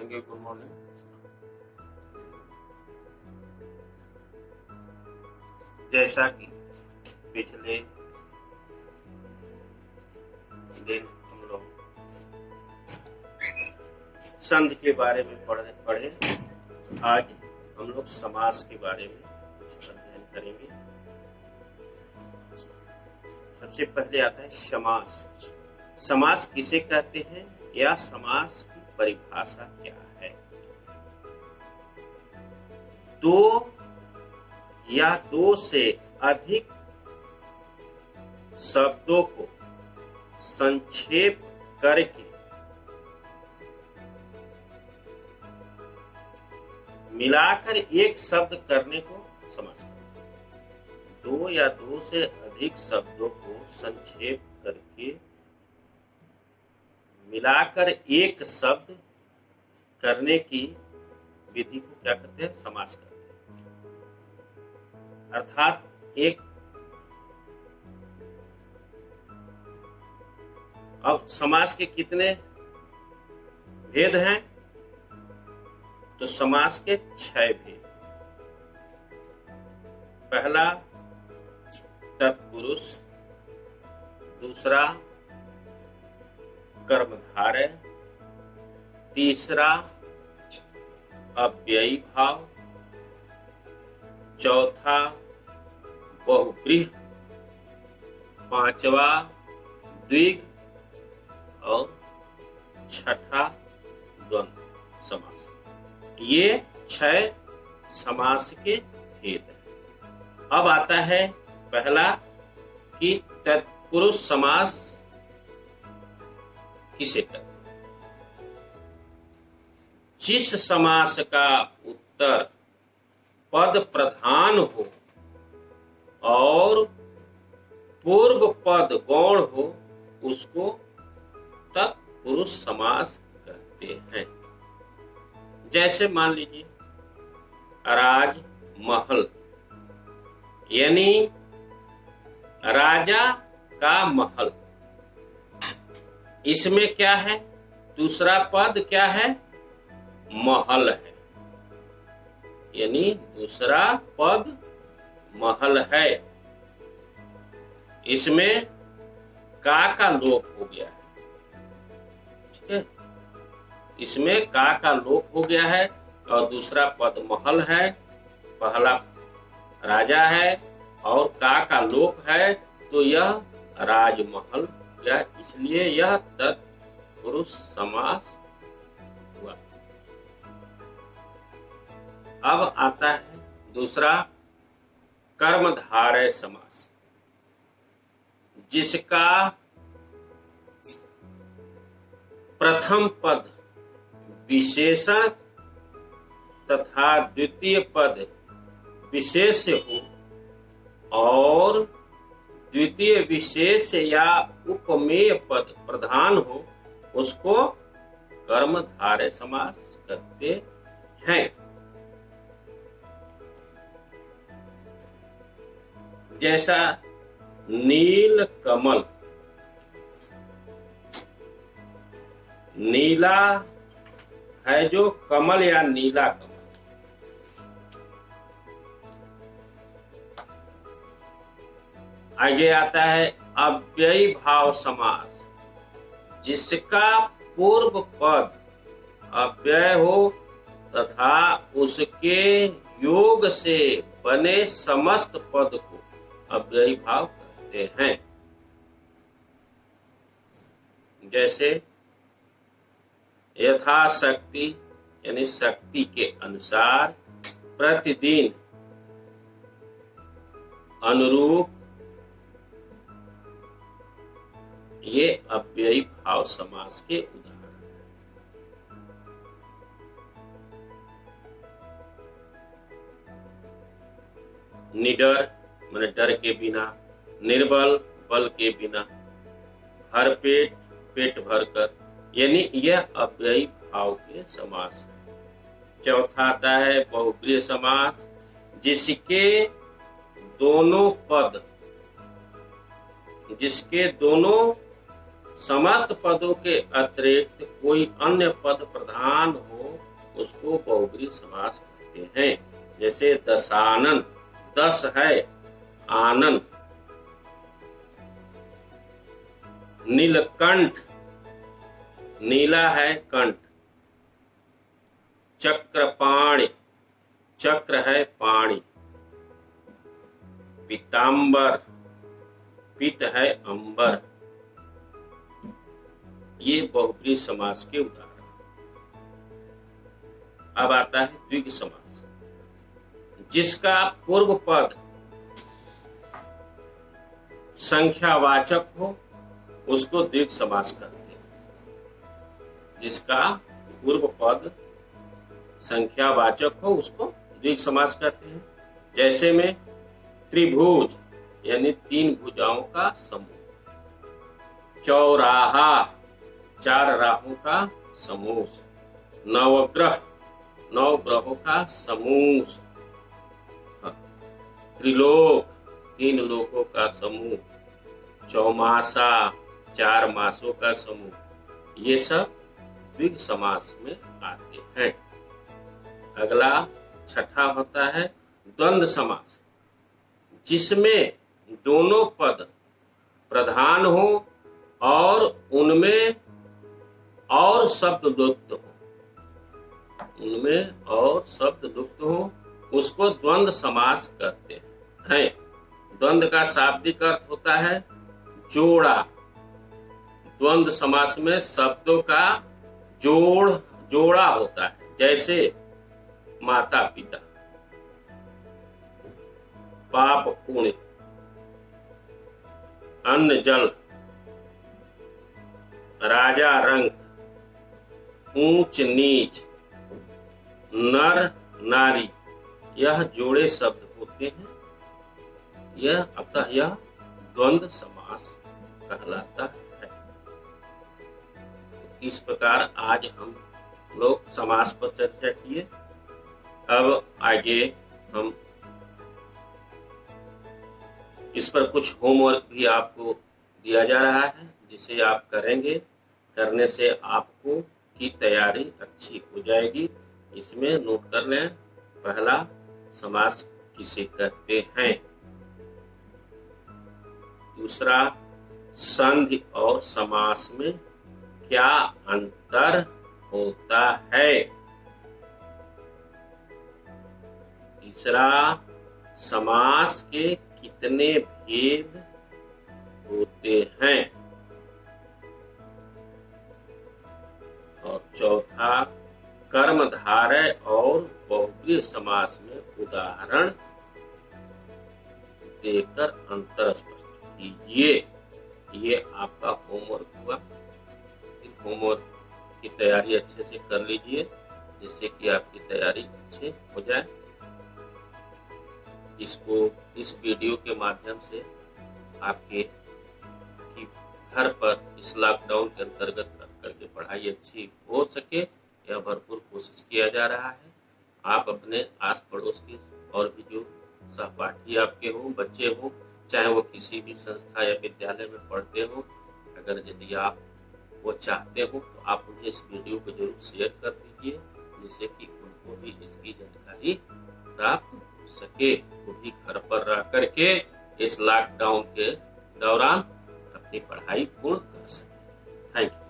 करेंगे good morning. जैसा कि पिछले दिन हम लोग संधि के बारे में पढ़े, आज हम लोग समास के बारे में कुछ अध्ययन करेंगे। सबसे पहले आता है समास। समास किसे कहते हैं या समास की परिभाषा क्या है? दो या दो से अधिक शब्दों को संक्षेप करके मिलाकर एक शब्द करने को समास कहते हैं। दो या दो से अधिक शब्दों को संक्षेप करके मिलाकर एक शब्द करने की विधि को क्या कहते हैं? समास कहते हैं। अर्थात अब समास के कितने भेद हैं? तो समास के 6 भेद। पहला तत्पुरुष, दूसरा कर्मधारय, तीसरा अव्ययी भाव, चौथा बहुब्रीहि, पांचवा द्विग और छठा द्वंद्व समास। ये 6 समास के भेद हैं। अब आता है पहला कि तत्पुरुष समास किसे कहते हैं? जिस समास का उत्तर पद प्रधान हो और पूर्व पद गौण हो उसको तत्पुरुष समास कहते हैं। जैसे मान लीजिए राज महल, यानी राजा का महल। इसमें क्या है? दूसरा पद क्या है? महल है, यानी दूसरा पद महल है। इसमें का लोप हो गया है। ठीक है, इसमें का लोप हो गया है और दूसरा पद महल है, पहला राजा है और का लोप है, तो यह राजमहल या इसलिए यह तत्पुरुष समास हुआ। अब आता है दूसरा कर्मधारय समास, जिसका प्रथम पद विशेषण तथा द्वितीय पद विशेष हो और द्वितीय विशेष या उपमेय पद प्रधान हो उसको कर्मधारय समास कहते हैं। जैसा नील कमल, नीला है जो कमल या नीला कमल। आगे आता है अव्ययी भाव समास, जिसका पूर्व पद अव्यय हो तथा उसके योग से बने समस्त पद को अव्ययी भाव कहते हैं। जैसे यथाशक्ति यानी शक्ति के अनुसार, प्रतिदिन, अनुरूप, ये अव्ययी भाव समास के उदाहरण हैं। निडर माने डर के बिना, निर्बल बल के बिना, भरपेट पेट भरकर, यानी यह अव्ययी भाव के समास है। चौथा आता है बहुब्रीहि समास, जिसके दोनों समस्त पदों के अतिरिक्त कोई अन्य पद प्रधान हो उसको बहुब्रीहि समास कहते हैं। जैसे दशानन, दस है आनंद। नीलकंठ, नीला है कंठ। चक्रपाणि, चक्र है पाणी। पीतांबर, पीत है अंबर। ये बहुब्रीहि समास के उदाहरण। अब आता है द्विग समास, जिसका पूर्व पद संख्यावाचक हो उसको द्विग समास कहते हैं। जिसका पूर्व पद संख्यावाचक हो उसको द्विग समास कहते हैं। जैसे में त्रिभुज यानी तीन भुजाओं का समूह। चौराहा, चार राहों का समूह। नवग्रह, नौ ग्रहों का समूह। त्रिलोक, तीन लोकों का समूह। चौमासा, चार मासों का समूह। ये सब द्विग समास में आते हैं। अगला छठा होता है द्वंद्व समास, जिसमें दोनों पद प्रधान हो और उनमें और शब्द लुप्त हो। उनमें और शब्द लुप्त हो उसको द्वंद्व समास कहते हैं। द्वंद्व का शाब्दिक अर्थ होता है जोड़ा। द्वंद्व समास में शब्दों का जोड़ा होता है। जैसे माता पिता, पाप पुण्य, अन्न जल, राजा रंक, ऊंच नीच, नर नारी, यह जोड़े शब्द होते हैं। अतः यह द्वंद्व समास कहलाता है। इस प्रकार आज हम लोग समास पर चर्चा किए। अब आगे हम इस पर कुछ होमवर्क भी आपको दिया जा रहा है, जिसे आप करेंगे। करने से आपको की तैयारी अच्छी हो जाएगी। इसमें नोट कर लें। पहला, समास किसे कहते हैं। दूसरा, संधि और समास में क्या अंतर होता है। तीसरा, समास के कितने भेद होते हैं। और चौथा, कर्मधारय और बहुब्रीहि समास में उदाहरण देकर अंतर स्पष्ट कीजिए। ये आपका होमवर्क हुआ। इस होमवर्क की तैयारी अच्छे से कर लीजिए, जिससे कि आपकी तैयारी अच्छे हो जाए। इस वीडियो के माध्यम से आपके की घर पर इस लॉकडाउन के अंतर्गत करके पढ़ाई अच्छी हो सके, यह भरपूर कोशिश किया जा रहा है। आप अपने आस पड़ोस के और भी जो सहपाठी आपके हो, बच्चे हो, चाहे वो किसी भी संस्था या विद्यालय में पढ़ते हो, अगर यदि आप वो चाहते हो तो आप उन्हें इस वीडियो को जरूर शेयर कर दीजिए, जिससे कि उनको भी इसकी जानकारी प्राप्त हो सके। वो भी घर पर रह करके इस लॉकडाउन के दौरान अपनी पढ़ाई पूर्ण कर सके। Thank you.